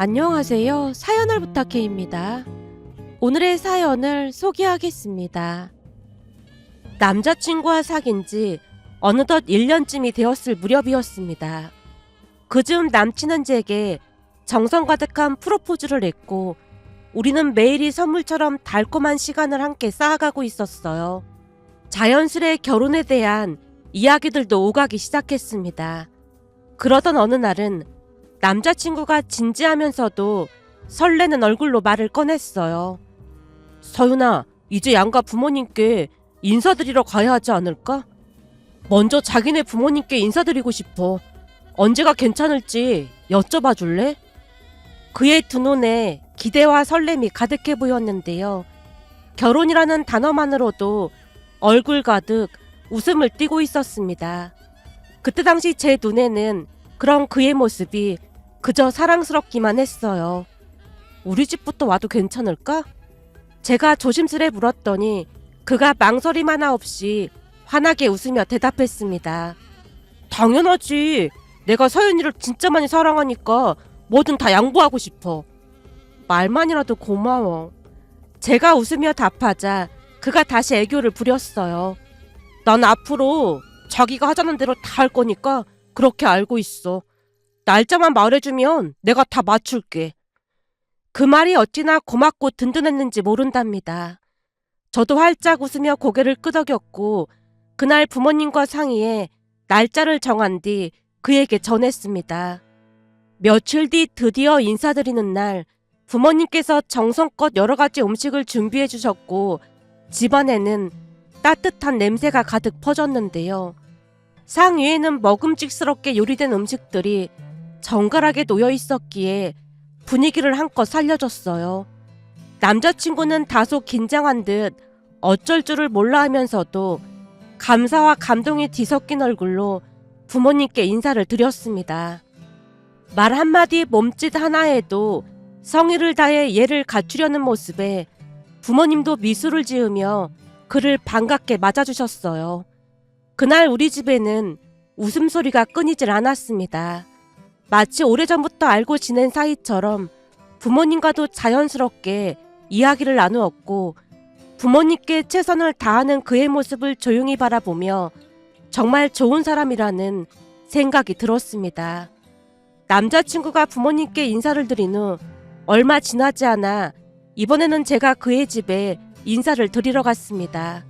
안녕하세요. 사연을 부탁해입니다. 오늘의 사연을 소개하겠습니다. 남자친구와 사귄 지 어느덧 1년쯤이 되었을 무렵이었습니다. 그즈음 남친은 제게 정성 가득한 프로포즈를 했고 우리는 매일이 선물처럼 달콤한 시간을 함께 쌓아가고 있었어요. 자연스레 결혼에 대한 이야기들도 오가기 시작했습니다. 그러던 어느 날은 남자친구가 진지하면서도 설레는 얼굴로 말을 꺼냈어요. 서윤아, 이제 양가 부모님께 인사드리러 가야 하지 않을까? 먼저 자기네 부모님께 인사드리고 싶어. 언제가 괜찮을지 여쭤봐 줄래? 그의 두 눈에 기대와 설렘이 가득해 보였는데요. 결혼이라는 단어만으로도 얼굴 가득 웃음을 띠고 있었습니다. 그때 당시 제 눈에는 그런 그의 모습이 그저 사랑스럽기만 했어요. 우리 집부터 와도 괜찮을까? 제가 조심스레 물었더니 그가 망설임 하나 없이 환하게 웃으며 대답했습니다. 당연하지. 내가 서윤이를 진짜 많이 사랑하니까 뭐든 다 양보하고 싶어. 말만이라도 고마워. 제가 웃으며 답하자 그가 다시 애교를 부렸어요. 난 앞으로 자기가 하자는 대로 다 할 거니까 그렇게 알고 있어. 날짜만 말해주면 내가 다 맞출게. 그 말이 어찌나 고맙고 든든했는지 모른답니다. 저도 활짝 웃으며 고개를 끄덕였고 그날 부모님과 상의해 날짜를 정한 뒤 그에게 전했습니다. 며칠 뒤 드디어 인사드리는 날 부모님께서 정성껏 여러 가지 음식을 준비해 주셨고 집안에는 따뜻한 냄새가 가득 퍼졌는데요. 상 위에는 먹음직스럽게 요리된 음식들이 정갈하게 놓여 있었기에 분위기를 한껏 살려줬어요. 남자친구는 다소 긴장한 듯 어쩔 줄을 몰라 하면서도 감사와 감동이 뒤섞인 얼굴로 부모님께 인사를 드렸습니다. 말 한마디 몸짓 하나에도 성의를 다해 예를 갖추려는 모습에 부모님도 미소를 지으며 그를 반갑게 맞아주셨어요. 그날 우리 집에는 웃음소리가 끊이질 않았습니다. 마치 오래전부터 알고 지낸 사이처럼 부모님과도 자연스럽게 이야기를 나누었고 부모님께 최선을 다하는 그의 모습을 조용히 바라보며 정말 좋은 사람이라는 생각이 들었습니다. 남자친구가 부모님께 인사를 드린 후 얼마 지나지 않아 이번에는 제가 그의 집에 인사를 드리러 갔습니다.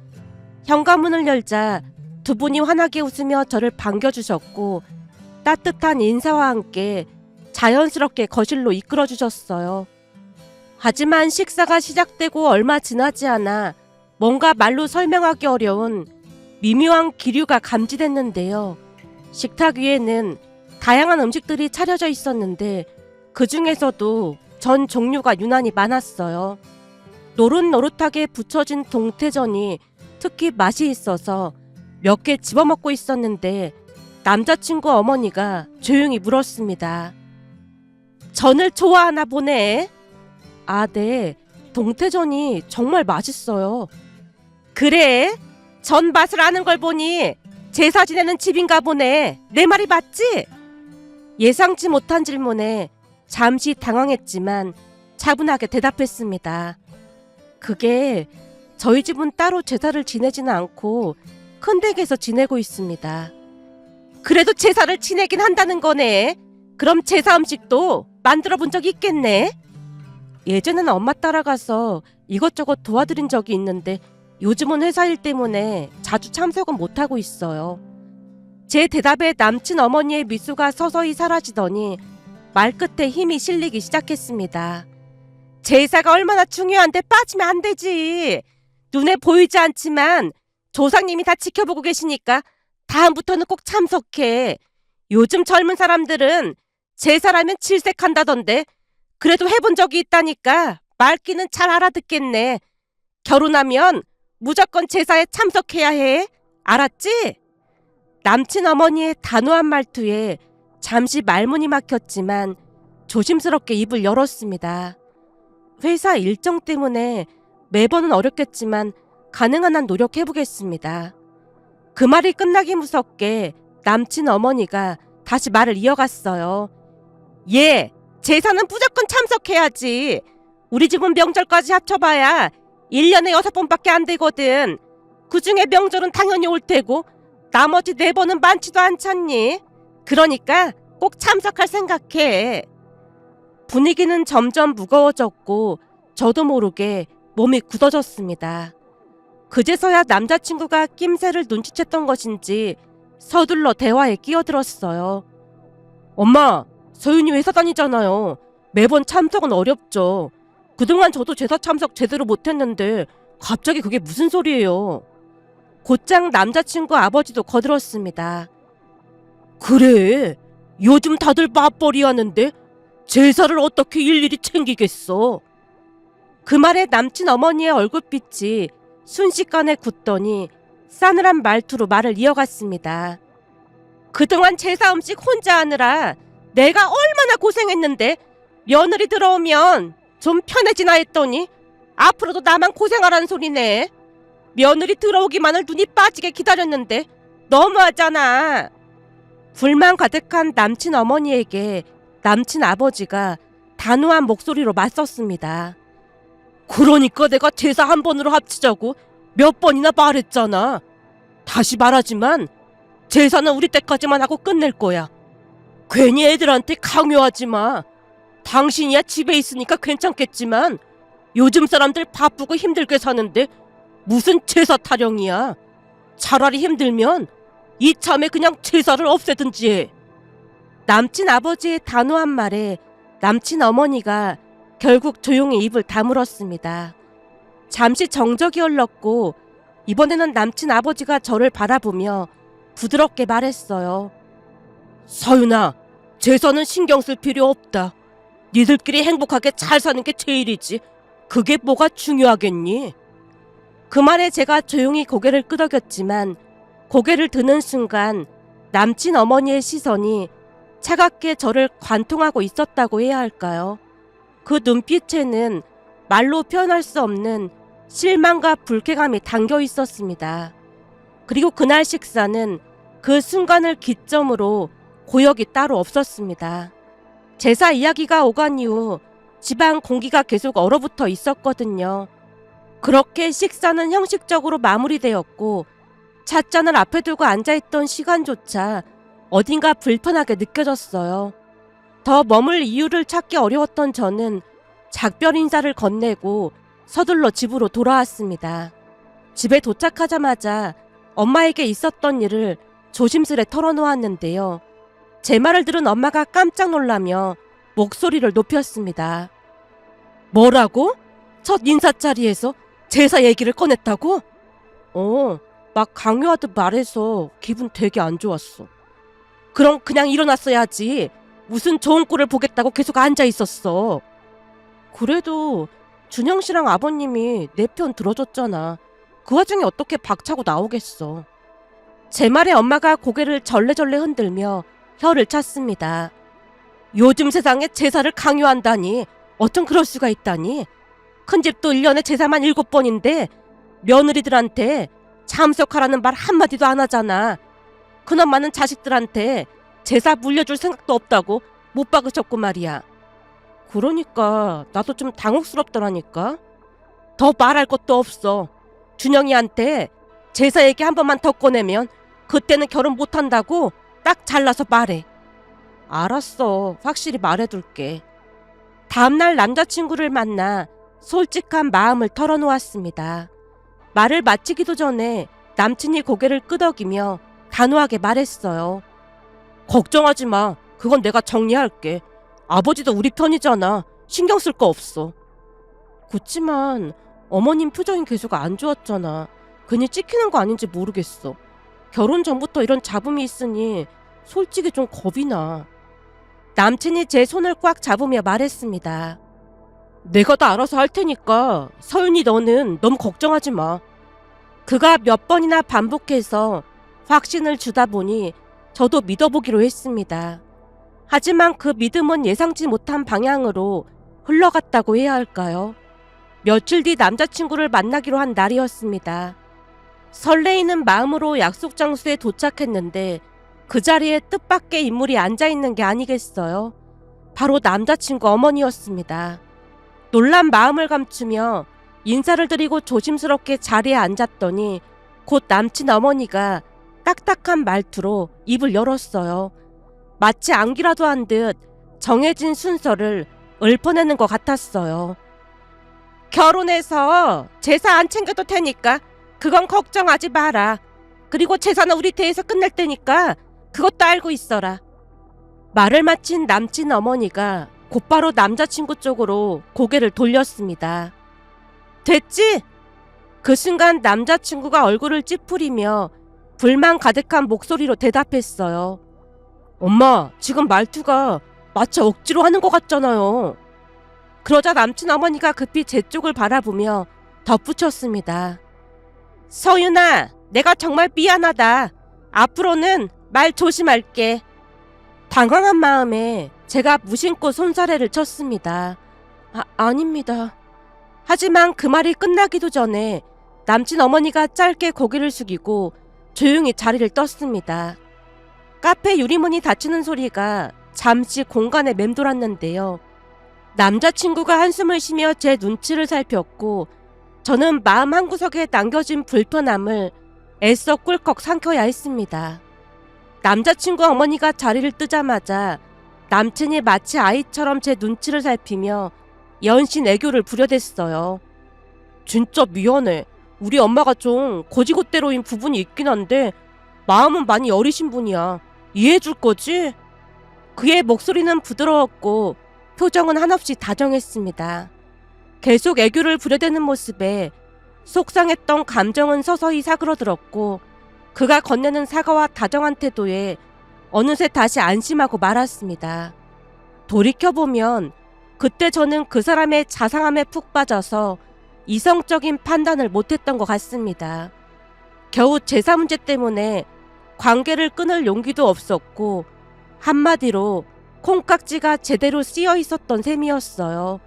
현관문을 열자 두 분이 환하게 웃으며 저를 반겨주셨고 따뜻한 인사와 함께 자연스럽게 거실로 이끌어 주셨어요. 하지만 식사가 시작되고 얼마 지나지 않아 뭔가 말로 설명하기 어려운 미묘한 기류가 감지됐는데요. 식탁 위에는 다양한 음식들이 차려져 있었는데 그 중에서도 전 종류가 유난히 많았어요. 노릇노릇하게 부쳐진 동태전이 특히 맛이 있어서 몇 개 집어먹고 있었는데 남자친구 어머니가 조용히 물었습니다. 전을 좋아하나 보네. 아, 네. 동태전이 정말 맛있어요. 그래? 전 맛을 아는 걸 보니 제사 지내는 집인가 보네. 내 말이 맞지? 예상치 못한 질문에 잠시 당황했지만 차분하게 대답했습니다. 그게 저희 집은 따로 제사를 지내지는 않고 큰 댁에서 지내고 있습니다. 그래도 제사를 지내긴 한다는 거네. 그럼 제사 음식도 만들어 본 적이 있겠네. 예전에는 엄마 따라가서 이것저것 도와드린 적이 있는데 요즘은 회사 일 때문에 자주 참석은 못하고 있어요. 제 대답에 남친 어머니의 미소가 서서히 사라지더니 말끝에 힘이 실리기 시작했습니다. 제사가 얼마나 중요한데 빠지면 안 되지. 눈에 보이지 않지만 조상님이 다 지켜보고 계시니까 다음부터는 꼭 참석해. 요즘 젊은 사람들은 제사라면 질색한다던데 그래도 해본 적이 있다니까 말귀는 잘 알아듣겠네. 결혼하면 무조건 제사에 참석해야 해. 알았지? 남친 어머니의 단호한 말투에 잠시 말문이 막혔지만 조심스럽게 입을 열었습니다. 회사 일정 때문에 매번은 어렵겠지만 가능한 한 노력해보겠습니다. 그 말이 끝나기 무섭게 남친 어머니가 다시 말을 이어갔어요. 예, 제사는 무조건 참석해야지. 우리 집은 명절까지 합쳐봐야 1년에 6번밖에 안 되거든. 그중에 명절은 당연히 올 테고 나머지 4번은 많지도 않잖니. 그러니까 꼭 참석할 생각해. 분위기는 점점 무거워졌고 저도 모르게 몸이 굳어졌습니다. 그제서야 남자친구가 낌새를 눈치챘던 것인지 서둘러 대화에 끼어들었어요. 엄마, 서윤이 회사 다니잖아요. 매번 참석은 어렵죠. 그동안 저도 제사 참석 제대로 못했는데 갑자기 그게 무슨 소리예요. 곧장 남자친구 아버지도 거들었습니다. 그래, 요즘 다들 맞벌이 하는데 제사를 어떻게 일일이 챙기겠어. 그 말에 남친 어머니의 얼굴빛이 순식간에 굳더니 싸늘한 말투로 말을 이어갔습니다. 그동안 제사 음식 혼자 하느라 내가 얼마나 고생했는데 며느리 들어오면 좀 편해지나 했더니 앞으로도 나만 고생하라는 소리네. 며느리 들어오기만을 눈이 빠지게 기다렸는데 너무하잖아. 불만 가득한 남친 어머니에게 남친 아버지가 단호한 목소리로 맞섰습니다. 그러니까 내가 제사 한 번으로 합치자고 몇 번이나 말했잖아. 다시 말하지만 제사는 우리 때까지만 하고 끝낼 거야. 괜히 애들한테 강요하지 마. 당신이야 집에 있으니까 괜찮겠지만 요즘 사람들 바쁘고 힘들게 사는데 무슨 제사 타령이야. 차라리 힘들면 이참에 그냥 제사를 없애든지 해. 남친 아버지의 단호한 말에 남친 어머니가 결국 조용히 입을 다물었습니다. 잠시 정적이 흘렀고 이번에는 남친 아버지가 저를 바라보며 부드럽게 말했어요. 서윤아, 제사는 신경 쓸 필요 없다. 니들끼리 행복하게 잘 사는 게 제일이지. 그게 뭐가 중요하겠니? 그 말에 제가 조용히 고개를 끄덕였지만 고개를 드는 순간 남친 어머니의 시선이 차갑게 저를 관통하고 있었다고 해야 할까요? 그 눈빛에는 말로 표현할 수 없는 실망과 불쾌감이 담겨 있었습니다. 그리고 그날 식사는 그 순간을 기점으로 고역이 따로 없었습니다. 제사 이야기가 오간 이후 집안 공기가 계속 얼어붙어 있었거든요. 그렇게 식사는 형식적으로 마무리되었고 찻잔을 앞에 두고 앉아있던 시간조차 어딘가 불편하게 느껴졌어요. 더 머물 이유를 찾기 어려웠던 저는 작별 인사를 건네고 서둘러 집으로 돌아왔습니다. 집에 도착하자마자 엄마에게 있었던 일을 조심스레 털어놓았는데요. 제 말을 들은 엄마가 깜짝 놀라며 목소리를 높였습니다. 뭐라고? 첫 인사 자리에서 제사 얘기를 꺼냈다고? 막 강요하듯 말해서 기분 되게 안 좋았어. 그럼 그냥 일어났어야지. 무슨 좋은 꼴을 보겠다고 계속 앉아 있었어. 그래도 준영 씨랑 아버님이 내 편 들어줬잖아. 그 와중에 어떻게 박차고 나오겠어. 제 말에 엄마가 고개를 절레절레 흔들며 혀를 찼습니다. 요즘 세상에 제사를 강요한다니. 어쩜 그럴 수가 있다니. 큰 집도 1년에 제사만 7번인데 며느리들한테 참석하라는 말 한마디도 안 하잖아. 그놈 많은 자식들한테 제사 물려줄 생각도 없다고 못 박으셨고 말이야. 그러니까 나도 좀 당혹스럽더라니까. 더 말할 것도 없어. 준영이한테 제사 얘기 한 번만 더 꺼내면 그때는 결혼 못한다고 딱 잘라서 말해. 알았어. 확실히 말해둘게. 다음날 남자친구를 만나 솔직한 마음을 털어놓았습니다. 말을 마치기도 전에 남친이 고개를 끄덕이며 단호하게 말했어요. 걱정하지 마. 그건 내가 정리할게. 아버지도 우리 편이잖아. 신경 쓸 거 없어. 그치만 어머님 표정이 계속 안 좋았잖아. 괜히 찍히는 거 아닌지 모르겠어. 결혼 전부터 이런 잡음이 있으니 솔직히 좀 겁이 나. 남친이 제 손을 꽉 잡으며 말했습니다. 내가 다 알아서 할 테니까 서윤이 너는 너무 걱정하지 마. 그가 몇 번이나 반복해서 확신을 주다 보니 저도 믿어보기로 했습니다. 하지만 그 믿음은 예상치 못한 방향으로 흘러갔다고 해야 할까요? 며칠 뒤 남자친구를 만나기로 한 날이었습니다. 설레이는 마음으로 약속 장소에 도착했는데 그 자리에 뜻밖의 인물이 앉아있는 게 아니겠어요? 바로 남자친구 어머니였습니다. 놀란 마음을 감추며 인사를 드리고 조심스럽게 자리에 앉았더니 곧 남친 어머니가 딱딱한 말투로 입을 열었어요. 마치 암기라도 한 듯 정해진 순서를 읊어내는 것 같았어요. 결혼해서 제사 안 챙겨도 되니까 그건 걱정하지 마라. 그리고 제사는 우리 대에서 끝낼 테니까 그것도 알고 있어라. 말을 마친 남친 어머니가 곧바로 남자친구 쪽으로 고개를 돌렸습니다. 됐지? 그 순간 남자친구가 얼굴을 찌푸리며 불만 가득한 목소리로 대답했어요. 엄마, 지금 말투가 마치 억지로 하는 것 같잖아요. 그러자 남친 어머니가 급히 제 쪽을 바라보며 덧붙였습니다. 서윤아, 내가 정말 미안하다. 앞으로는 말 조심할게. 당황한 마음에 제가 무심코 손사래를 쳤습니다. 아닙니다. 하지만 그 말이 끝나기도 전에 남친 어머니가 짧게 고개를 숙이고 조용히 자리를 떴습니다. 카페 유리문이 닫히는 소리가 잠시 공간에 맴돌았는데요. 남자친구가 한숨을 쉬며 제 눈치를 살폈고 저는 마음 한구석에 남겨진 불편함을 애써 꿀꺽 삼켜야 했습니다. 남자친구 어머니가 자리를 뜨자마자 남친이 마치 아이처럼 제 눈치를 살피며 연신 애교를 부려댔어요. 진짜 미안해. 우리 엄마가 좀 거지것대로인 부분이 있긴 한데 마음은 많이 어리신 분이야. 이해해줄 거지? 그의 목소리는 부드러웠고 표정은 한없이 다정했습니다. 계속 애교를 부려대는 모습에 속상했던 감정은 서서히 사그러들었고 그가 건네는 사과와 다정한 태도에 어느새 다시 안심하고 말았습니다. 돌이켜보면 그때 저는 그 사람의 자상함에 푹 빠져서 이성적인 판단을 못했던 것 같습니다. 겨우 제사 문제 때문에 관계를 끊을 용기도 없었고 한마디로 콩깍지가 제대로 씌어 있었던 셈이었어요.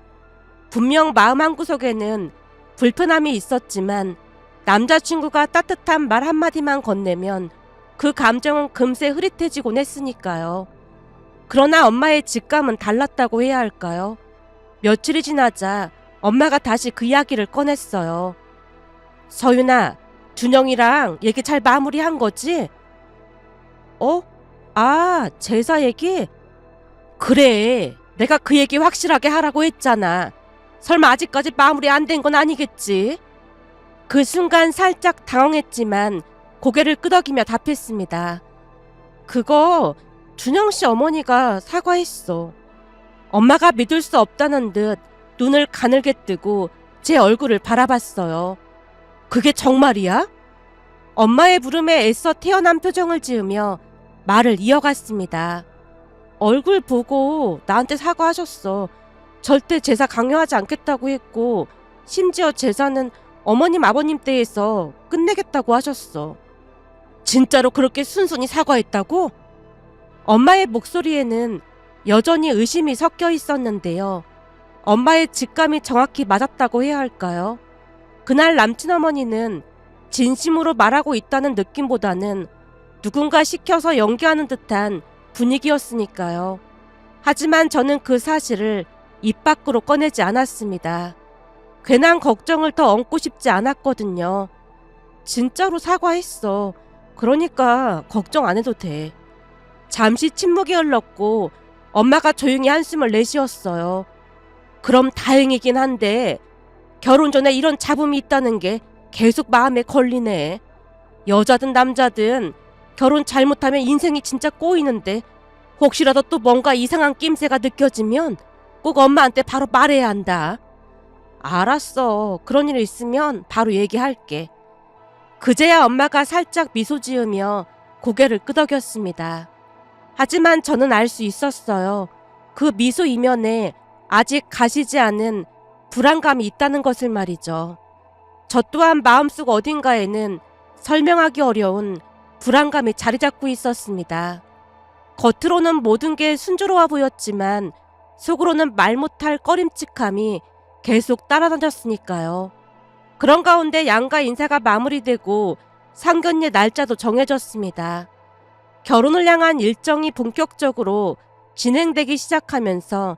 분명 마음 한구석에는 불편함이 있었지만 남자친구가 따뜻한 말 한마디만 건네면 그 감정은 금세 흐릿해지곤 했으니까요. 그러나 엄마의 직감은 달랐다고 해야 할까요? 며칠이 지나자 엄마가 다시 그 이야기를 꺼냈어요. 서윤아, 준영이랑 얘기 잘 마무리한 거지? 제사 얘기? 그래, 내가 그 얘기 확실하게 하라고 했잖아. 설마 아직까지 마무리 안 된 건 아니겠지? 그 순간 살짝 당황했지만 고개를 끄덕이며 답했습니다. 그거 준영씨 어머니가 사과했어. 엄마가 믿을 수 없다는 듯 눈을 가늘게 뜨고 제 얼굴을 바라봤어요. 그게 정말이야? 엄마의 물음에 애써 태어난 표정을 지으며 말을 이어갔습니다. 얼굴 보고 나한테 사과하셨어. 절대 제사 강요하지 않겠다고 했고 심지어 제사는 어머님 아버님 댁에서 끝내겠다고 하셨어. 진짜로 그렇게 순순히 사과했다고? 엄마의 목소리에는 여전히 의심이 섞여 있었는데요. 엄마의 직감이 정확히 맞았다고 해야 할까요? 그날 남친어머니는 진심으로 말하고 있다는 느낌보다는 누군가 시켜서 연기하는 듯한 분위기였으니까요. 하지만 저는 그 사실을 입 밖으로 꺼내지 않았습니다. 괜한 걱정을 더 얹고 싶지 않았거든요. 진짜로 사과했어. 그러니까 걱정 안 해도 돼. 잠시 침묵이 흘렀고 엄마가 조용히 한숨을 내쉬었어요. 그럼 다행이긴 한데 결혼 전에 이런 잡음이 있다는 게 계속 마음에 걸리네. 여자든 남자든 결혼 잘못하면 인생이 진짜 꼬이는데 혹시라도 또 뭔가 이상한 낌새가 느껴지면 꼭 엄마한테 바로 말해야 한다. 알았어. 그런 일 있으면 바로 얘기할게. 그제야 엄마가 살짝 미소 지으며 고개를 끄덕였습니다. 하지만 저는 알 수 있었어요. 그 미소 이면에 아직 가시지 않은 불안감이 있다는 것을 말이죠. 저 또한 마음속 어딘가에는 설명하기 어려운 불안감이 자리 잡고 있었습니다. 겉으로는 모든 게 순조로워 보였지만 속으로는 말 못할 꺼림칙함이 계속 따라다녔으니까요. 그런 가운데 양가 인사가 마무리되고 상견례 날짜도 정해졌습니다. 결혼을 향한 일정이 본격적으로 진행되기 시작하면서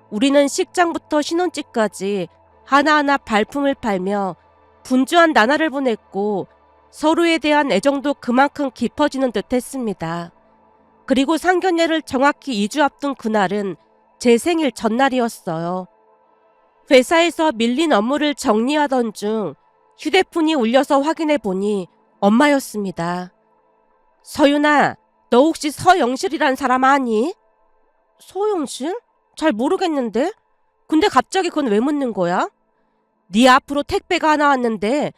우리는 식장부터 신혼집까지 하나하나 발품을 팔며 분주한 나날을 보냈고 서로에 대한 애정도 그만큼 깊어지는 듯 했습니다. 그리고 상견례를 정확히 2주 앞둔 그날은 제 생일 전날이었어요. 회사에서 밀린 업무를 정리하던 중 휴대폰이 울려서 확인해 보니 엄마였습니다. 서윤아, 너 혹시 서영실이란 사람 아니? 서영실? 잘 모르겠는데? 근데 갑자기 그건 왜 묻는 거야? 네 앞으로 택배가 하나 왔는데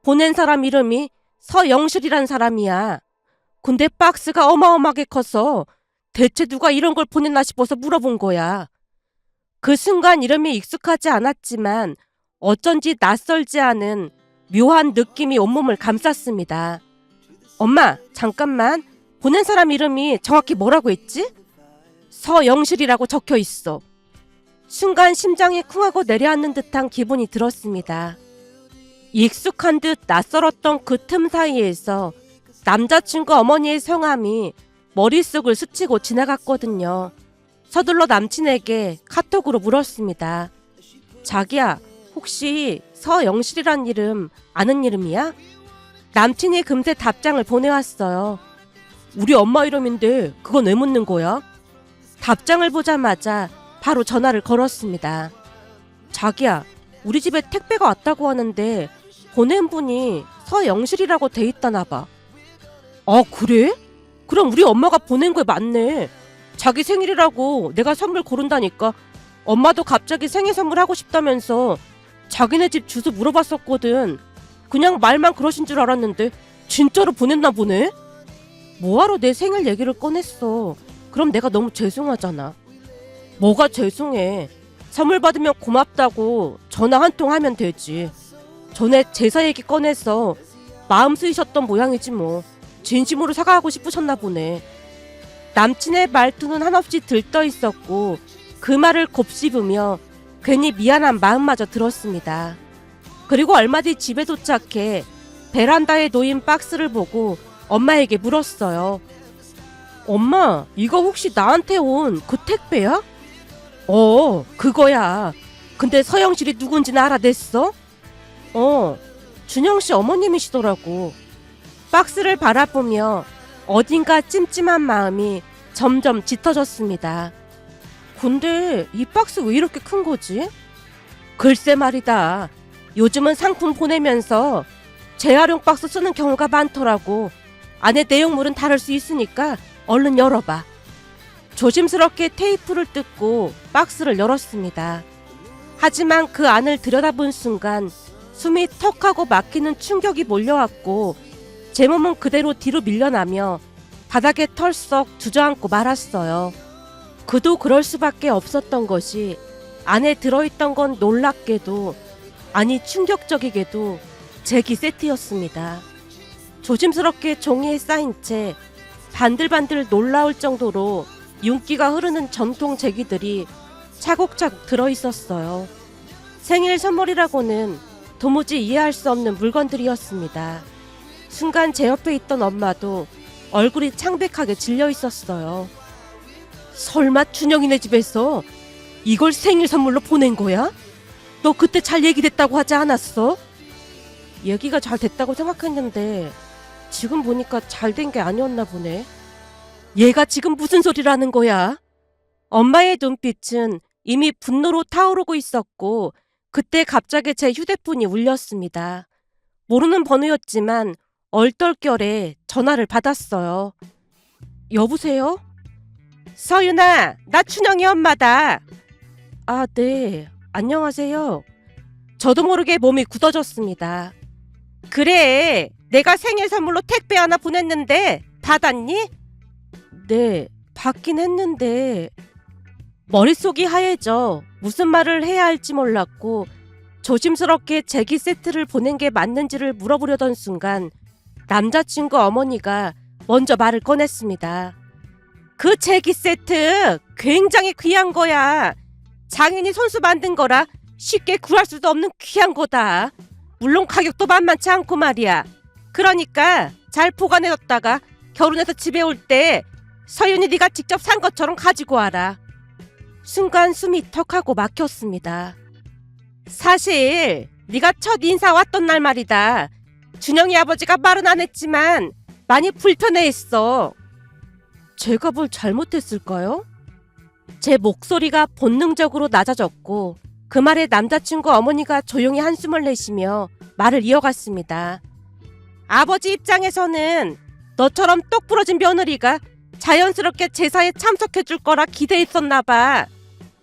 보낸 사람 이름이 서영실이란 사람이야. 근데 박스가 어마어마하게 커서 대체 누가 이런 걸 보냈나 싶어서 물어본 거야. 그 순간 이름이 익숙하지 않았지만 어쩐지 낯설지 않은 묘한 느낌이 온몸을 감쌌습니다. 엄마, 잠깐만. 보낸 사람 이름이 정확히 뭐라고 했지? 서영실이라고 적혀 있어. 순간 심장이 쿵하고 내려앉는 듯한 기분이 들었습니다. 익숙한 듯 낯설었던 그 틈 사이에서 남자친구 어머니의 성함이 머릿속을 스치고 지나갔거든요. 서둘러 남친에게 카톡으로 물었습니다. 자기야, 혹시 서영실이란 이름 아는 이름이야? 남친이 금세 답장을 보내왔어요. 우리 엄마 이름인데 그건 왜 묻는 거야? 답장을 보자마자 바로 전화를 걸었습니다. 자기야, 우리 집에 택배가 왔다고 하는데 보낸 분이 서영실이라고 돼 있다나 봐. 그래? 그럼 우리 엄마가 보낸 거에 맞네. 자기 생일이라고 내가 선물 고른다니까. 엄마도 갑자기 생일 선물 하고 싶다면서 자기네 집 주소 물어봤었거든. 그냥 말만 그러신 줄 알았는데 진짜로 보냈나 보네. 뭐하러 내 생일 얘기를 꺼냈어. 그럼 내가 너무 죄송하잖아. 뭐가 죄송해. 선물 받으면 고맙다고 전화 한 통 하면 되지. 전에 제사 얘기 꺼내서 마음 쓰이셨던 모양이지 뭐. 진심으로 사과하고 싶으셨나 보네. 남친의 말투는 한없이 들떠 있었고 그 말을 곱씹으며 괜히 미안한 마음마저 들었습니다. 그리고 얼마 뒤 집에 도착해 베란다에 놓인 박스를 보고 엄마에게 물었어요. 엄마, 이거 혹시 나한테 온 그 택배야? 그거야. 근데 서영실이 누군지는 알아냈어? 준영씨 어머님이시더라고. 박스를 바라보며 어딘가 찜찜한 마음이 점점 짙어졌습니다. 근데 이 박스 왜 이렇게 큰 거지? 글쎄 말이다. 요즘은 상품 보내면서 재활용 박스 쓰는 경우가 많더라고. 안에 내용물은 다를 수 있으니까 얼른 열어봐. 조심스럽게 테이프를 뜯고 박스를 열었습니다. 하지만 그 안을 들여다본 순간 숨이 턱하고 막히는 충격이 몰려왔고 제 몸은 그대로 뒤로 밀려나며 바닥에 털썩 주저앉고 말았어요. 그도 그럴 수밖에 없었던 것이 안에 들어있던 건 놀랍게도, 아니 충격적이게도 제기 세트였습니다. 조심스럽게 종이에 쌓인 채 반들반들 놀라울 정도로 윤기가 흐르는 전통 제기들이 차곡차곡 들어있었어요. 생일 선물이라고는 도무지 이해할 수 없는 물건들이었습니다. 순간 제 옆에 있던 엄마도 얼굴이 창백하게 질려 있었어요. 설마 준영이네 집에서 이걸 생일 선물로 보낸 거야? 너 그때 잘 얘기됐다고 하지 않았어? 얘기가 잘 됐다고 생각했는데 지금 보니까 잘 된 게 아니었나 보네. 얘가 지금 무슨 소리라는 거야? 엄마의 눈빛은 이미 분노로 타오르고 있었고 그때 갑자기 제 휴대폰이 울렸습니다. 모르는 번호였지만 얼떨결에 전화를 받았어요. 여보세요? 서윤아, 나 춘영이 엄마다. 아, 네. 안녕하세요. 저도 모르게 몸이 굳어졌습니다. 그래, 내가 생일 선물로 택배 하나 보냈는데 받았니? 네, 받긴 했는데. 머릿속이 하얘져 무슨 말을 해야 할지 몰랐고 조심스럽게 제기 세트를 보낸 게 맞는지를 물어보려던 순간 남자친구 어머니가 먼저 말을 꺼냈습니다. 그 제기 세트 굉장히 귀한 거야. 장인이 손수 만든 거라 쉽게 구할 수도 없는 귀한 거다. 물론 가격도 만만치 않고 말이야. 그러니까 잘 보관해뒀다가 결혼해서 집에 올 때 서윤이 네가 직접 산 것처럼 가지고 와라. 순간 숨이 턱하고 막혔습니다. 사실 네가 첫 인사 왔던 날 말이다. 준영이 아버지가 말은 안 했지만 많이 불편해했어. 제가 뭘 잘못했을까요? 제 목소리가 본능적으로 낮아졌고 그 말에 남자친구 어머니가 조용히 한숨을 내쉬며 말을 이어갔습니다. 아버지 입장에서는 너처럼 똑 부러진 며느리가 자연스럽게 제사에 참석해줄 거라 기대했었나 봐.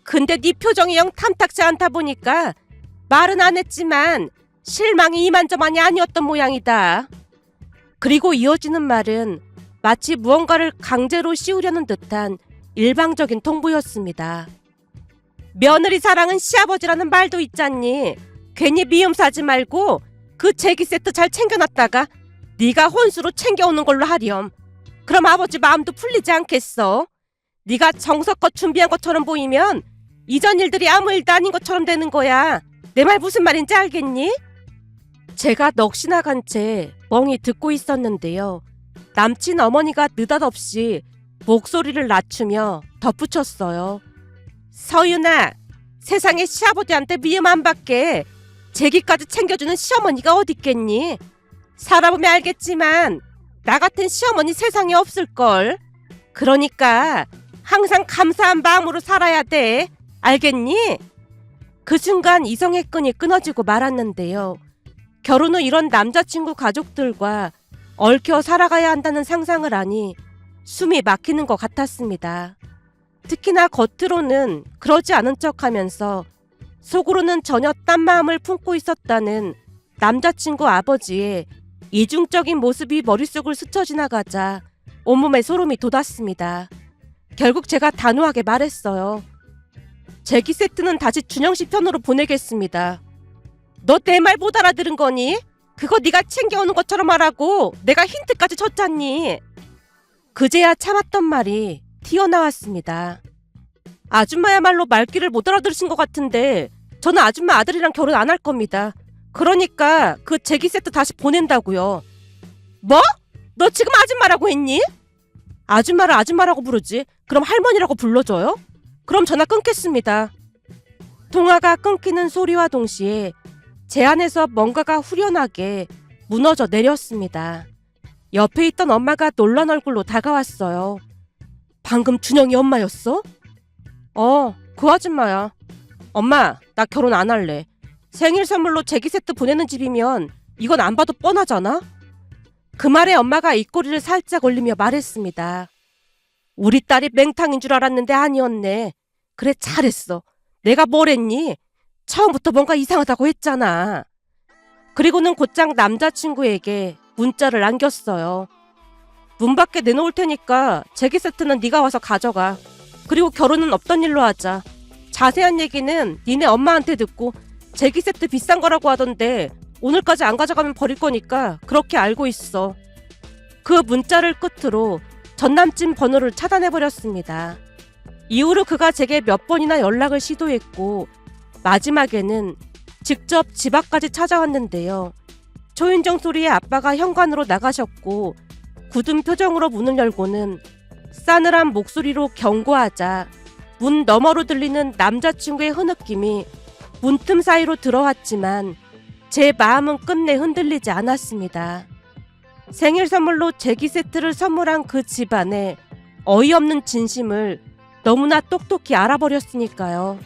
근데 네 표정이 영 탐탁지 않다 보니까 말은 안 했지만 실망이 이만저만이 아니었던 모양이다. 그리고 이어지는 말은 마치 무언가를 강제로 씌우려는 듯한 일방적인 통보였습니다. 며느리 사랑은 시아버지라는 말도 있잖니. 괜히 미움 사지 말고 그 제기 세트 잘 챙겨놨다가 네가 혼수로 챙겨오는 걸로 하렴. 그럼 아버지 마음도 풀리지 않겠어. 네가 정성껏 준비한 것처럼 보이면 이전 일들이 아무 일도 아닌 것처럼 되는 거야. 내 말 무슨 말인지 알겠니? 제가 넋이 나간 채 멍이 듣고 있었는데요. 남친 어머니가 느닷없이 목소리를 낮추며 덧붙였어요. 서윤아, 세상에 시아버지한테 미움 안 받게 제기까지 챙겨주는 시어머니가 어딨겠니? 살아보면 알겠지만 나 같은 시어머니 세상에 없을걸. 그러니까 항상 감사한 마음으로 살아야 돼. 알겠니? 그 순간 이성의 끈이 끊어지고 말았는데요. 결혼 후 이런 남자친구 가족들과 얽혀 살아가야 한다는 상상을 하니 숨이 막히는 것 같았습니다. 특히나 겉으로는 그러지 않은 척하면서 속으로는 전혀 딴 마음을 품고 있었다는 남자친구 아버지의 이중적인 모습이 머릿속을 스쳐 지나가자 온몸에 소름이 돋았습니다. 결국 제가 단호하게 말했어요. 제기 세트는 다시 준영씨 편으로 보내겠습니다. 너 내 말 못 알아들은 거니? 그거 네가 챙겨오는 것처럼 하라고 내가 힌트까지 줬잖니. 그제야 참았던 말이 튀어나왔습니다. 아줌마야말로 말귀를 못 알아들으신 것 같은데 저는 아줌마 아들이랑 결혼 안 할 겁니다. 그러니까 그 제기 세트 다시 보낸다고요. 뭐? 너 지금 아줌마라고 했니? 아줌마를 아줌마라고 부르지. 그럼 할머니라고 불러줘요? 그럼 전화 끊겠습니다. 통화가 끊기는 소리와 동시에 제 안에서 뭔가가 후련하게 무너져 내렸습니다. 옆에 있던 엄마가 놀란 얼굴로 다가왔어요. 방금 준영이 엄마였어? 그 아줌마야. 엄마, 나 결혼 안 할래. 생일 선물로 제기 세트 보내는 집이면 이건 안 봐도 뻔하잖아? 그 말에 엄마가 입꼬리를 살짝 올리며 말했습니다. 우리 딸이 맹탕인 줄 알았는데 아니었네. 그래, 잘했어. 내가 뭘 했니? 처음부터 뭔가 이상하다고 했잖아. 그리고는 곧장 남자친구에게 문자를 남겼어요. 문 밖에 내놓을 테니까 제기 세트는 네가 와서 가져가. 그리고 결혼은 없던 일로 하자. 자세한 얘기는 니네 엄마한테 듣고 제기 세트 비싼 거라고 하던데 오늘까지 안 가져가면 버릴 거니까 그렇게 알고 있어. 그 문자를 끝으로 전남친 번호를 차단해버렸습니다. 이후로 그가 제게 몇 번이나 연락을 시도했고 마지막에는 직접 집 앞까지 찾아왔는데요. 초인종 소리에 아빠가 현관으로 나가셨고 굳은 표정으로 문을 열고는 싸늘한 목소리로 경고하자 문 너머로 들리는 남자친구의 흐느낌이 문틈 사이로 들어왔지만 제 마음은 끝내 흔들리지 않았습니다. 생일 선물로 제기 세트를 선물한 그 집안의 어이없는 진심을 너무나 똑똑히 알아버렸으니까요.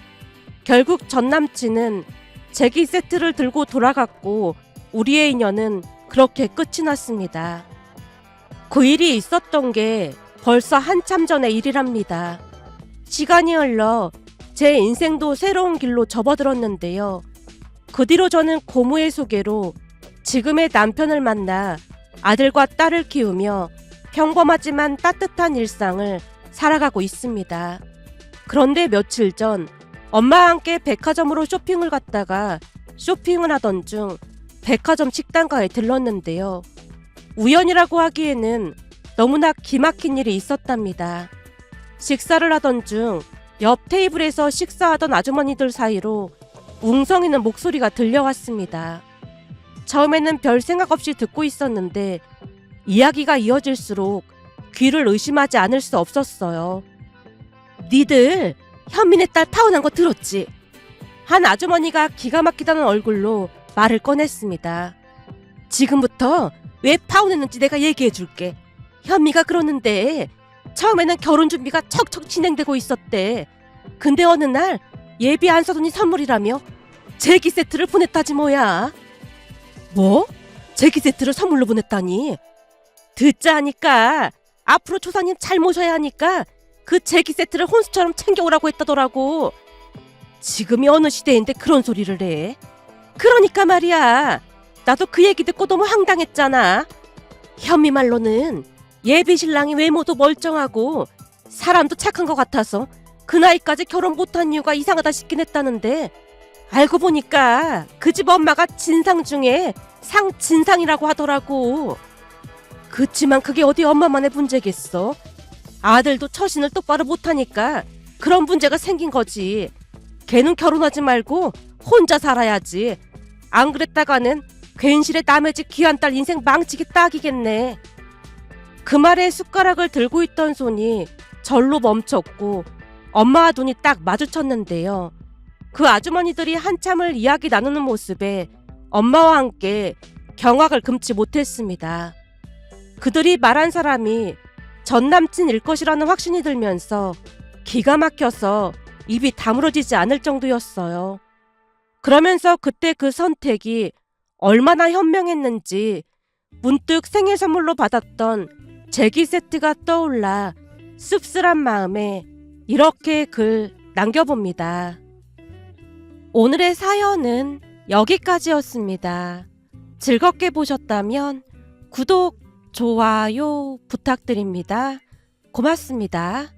결국 전 남친은 제기 세트를 들고 돌아갔고 우리의 인연은 그렇게 끝이 났습니다. 그 일이 있었던 게 벌써 한참 전의 일이랍니다. 시간이 흘러 제 인생도 새로운 길로 접어들었는데요. 그 뒤로 저는 고모의 소개로 지금의 남편을 만나 아들과 딸을 키우며 평범하지만 따뜻한 일상을 살아가고 있습니다. 그런데 며칠 전 엄마와 함께 백화점으로 쇼핑을 갔다가 쇼핑을 하던 중 백화점 식당가에 들렀는데요. 우연이라고 하기에는 너무나 기막힌 일이 있었답니다. 식사를 하던 중 옆 테이블에서 식사하던 아주머니들 사이로 웅성이는 목소리가 들려왔습니다. 처음에는 별 생각 없이 듣고 있었는데 이야기가 이어질수록 귀를 의심하지 않을 수 없었어요. 니들 현민의 딸 파혼한 거 들었지? 한 아주머니가 기가 막히다는 얼굴로 말을 꺼냈습니다. 지금부터 왜 파혼했는지 내가 얘기해 줄게. 현미가 그러는데 처음에는 결혼 준비가 척척 진행되고 있었대. 근데 어느 날 예비 안 사돈이 선물이라며 제기 세트를 보냈다지 뭐야. 뭐? 제기 세트를 선물로 보냈다니? 듣자 하니까 앞으로 조사님 잘 모셔야 하니까 그 제기 세트를 혼수처럼 챙겨오라고 했다더라고. 지금이 어느 시대인데 그런 소리를 해. 그러니까 말이야. 나도 그 얘기 듣고 너무 황당했잖아. 현미 말로는 예비 신랑이 외모도 멀쩡하고 사람도 착한 것 같아서 그 나이까지 결혼 못한 이유가 이상하다 싶긴 했다는데 알고 보니까 그 집 엄마가 진상 중에 상진상이라고 하더라고. 그치만 그게 어디 엄마만의 문제겠어. 아들도 처신을 똑바로 못하니까 그런 문제가 생긴 거지. 걔는 결혼하지 말고 혼자 살아야지. 안 그랬다가는 괜시레 남의 집 귀한 딸 인생 망치기 딱이겠네. 그 말에 숟가락을 들고 있던 손이 절로 멈췄고 엄마와 눈이 딱 마주쳤는데요. 그 아주머니들이 한참을 이야기 나누는 모습에 엄마와 함께 경악을 금치 못했습니다. 그들이 말한 사람이 전 남친일 것이라는 확신이 들면서 기가 막혀서 입이 다물어지지 않을 정도였어요. 그러면서 그때 그 선택이 얼마나 현명했는지 문득 생일 선물로 받았던 제기 세트가 떠올라 씁쓸한 마음에 이렇게 글 남겨봅니다. 오늘의 사연은 여기까지였습니다. 즐겁게 보셨다면 구독, 좋아요 부탁드립니다. 고맙습니다.